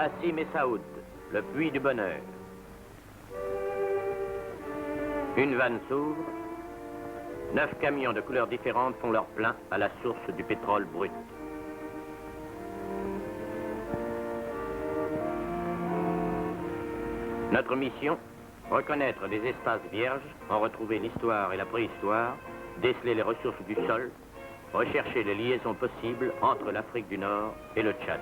Bassim et Saoud, le puits du bonheur. Une vanne s'ouvre. 9 camions de couleurs différentes font leur plein à la source du pétrole brut. Notre mission, reconnaître les espaces vierges, en retrouver l'histoire et la préhistoire, déceler les ressources du sol, rechercher les liaisons possibles entre l'Afrique du Nord et le Tchad.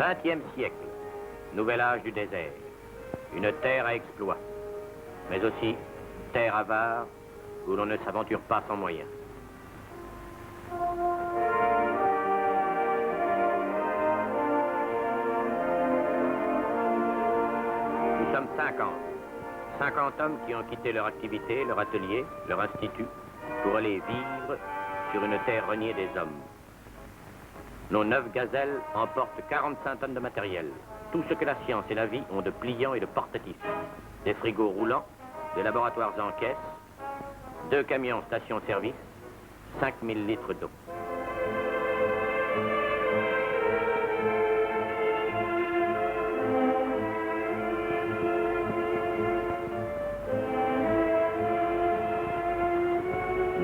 XXe siècle, nouvel âge du désert, une terre à exploit, mais aussi terre avare où l'on ne s'aventure pas sans moyens. Nous sommes 50 hommes qui ont quitté leur activité, leur atelier, leur institut, pour aller vivre sur une terre reniée des hommes. Nos 9 gazelles emportent 45 tonnes de matériel. Tout ce que la science et la vie ont de pliants et de portatifs. Des frigos roulants, des laboratoires en caisse, 2 camions station-service, 5000 litres d'eau.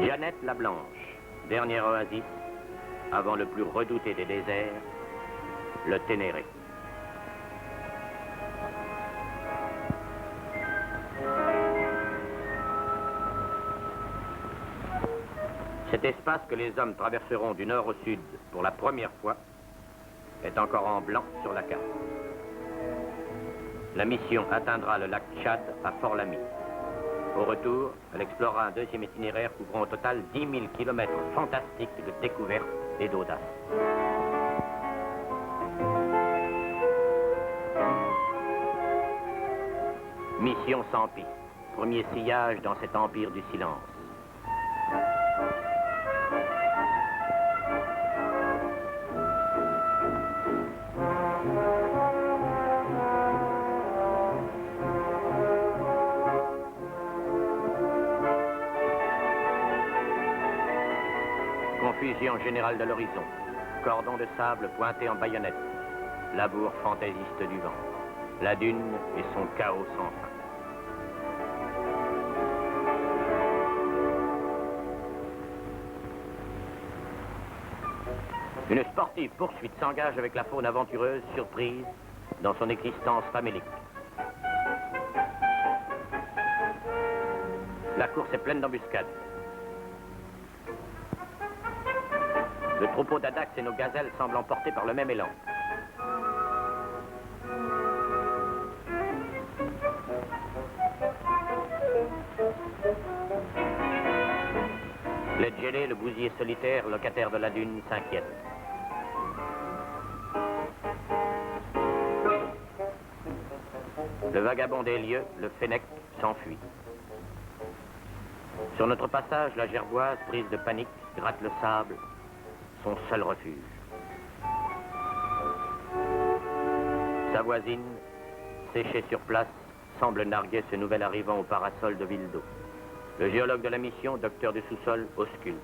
Jeannette la Blanche, dernière oasis, avant le plus redouté des déserts, le Ténéré. Cet espace que les hommes traverseront du nord au sud pour la première fois est encore en blanc sur la carte. La mission atteindra le lac Tchad à Fort-Lamy. Au retour, elle explorera un deuxième itinéraire couvrant au total 10 000 kilomètres fantastiques de découvertes et d'audace. Mission sans piste, premier sillage dans cet empire du silence. Confusion générale de l'horizon, cordon de sable pointé en baïonnette, labour fantaisiste du vent, la dune et son chaos sans fin. Une sportive poursuite s'engage avec la faune aventureuse, surprise, dans son existence famélique. La course est pleine d'embuscades. Le troupeau d'adax et nos gazelles semblent emportés par le même élan. Le djellé, le bousier solitaire, locataire de la dune, s'inquiète. Le vagabond des lieux, le fennec, s'enfuit. Sur notre passage, la gerboise, prise de panique, gratte le sable, son seul refuge. Sa voisine, séchée sur place, semble narguer ce nouvel arrivant au parasol de ville d'eau. Le géologue de la mission, docteur du sous-sol, ausculte.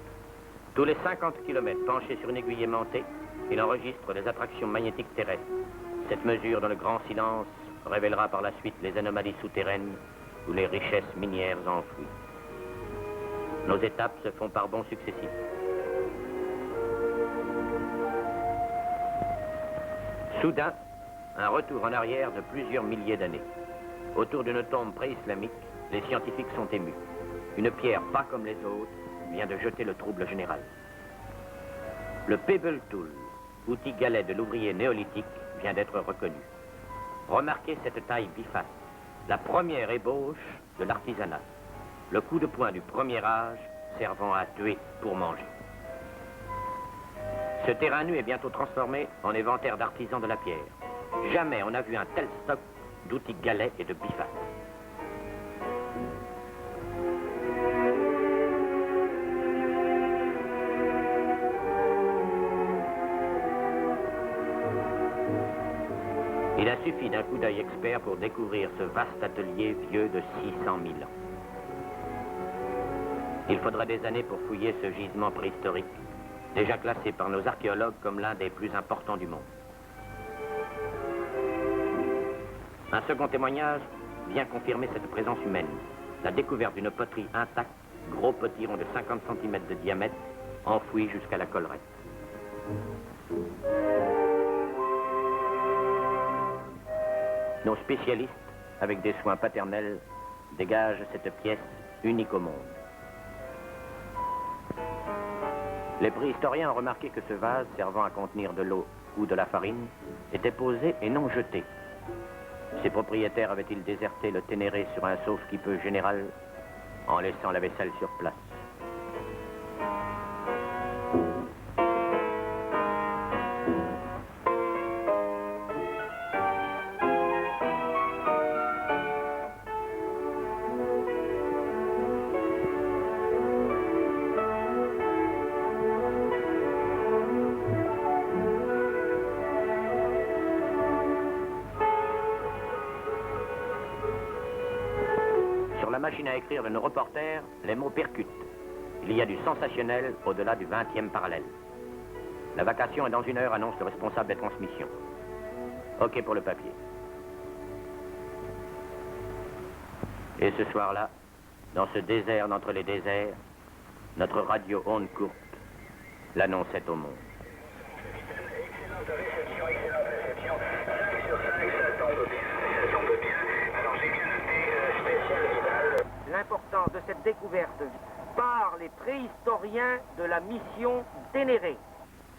Tous les 50 km penché sur une aiguille aimantée, il enregistre les attractions magnétiques terrestres. Cette mesure dans le grand silence révélera par la suite les anomalies souterraines ou les richesses minières enfouies. Nos étapes se font par bonds successifs. Soudain, un retour en arrière de plusieurs milliers d'années. Autour d'une tombe pré-islamique, les scientifiques sont émus. Une pierre pas comme les autres vient de jeter le trouble général. Le Pebble Tool, outil galet de l'ouvrier néolithique, vient d'être reconnu. Remarquez cette taille biface, la première ébauche de l'artisanat, le coup de poing du premier âge servant à tuer pour manger. Ce terrain nu est bientôt transformé en éventaire d'artisans de la pierre. Jamais on n'a vu un tel stock d'outils galets et de bifaces. Il a suffi d'un coup d'œil expert pour découvrir ce vaste atelier vieux de 600 000 ans. Il faudra des années pour fouiller ce gisement préhistorique, déjà classé par nos archéologues comme l'un des plus importants du monde. Un second témoignage vient confirmer cette présence humaine. La découverte d'une poterie intacte, gros potiron de 50 cm de diamètre, enfoui jusqu'à la collerette. Nos spécialistes, avec des soins paternels, dégagent cette pièce unique au monde. Les préhistoriens ont remarqué que ce vase, servant à contenir de l'eau ou de la farine, était posé et non jeté. Ses propriétaires avaient-ils déserté le Ténéré sur un sauve-qui-peut général en laissant la vaisselle sur place? Machine à écrire de nos reporters, les mots percutent. Il y a du sensationnel au-delà du 20e parallèle. La vacation est dans 1 heure, annonce le responsable des transmissions. OK pour le papier. Et ce soir-là, dans ce désert d'entre les déserts, notre radio onde courte l'annonçait au monde. L'importance de cette découverte par les préhistoriens de la mission Ténéré.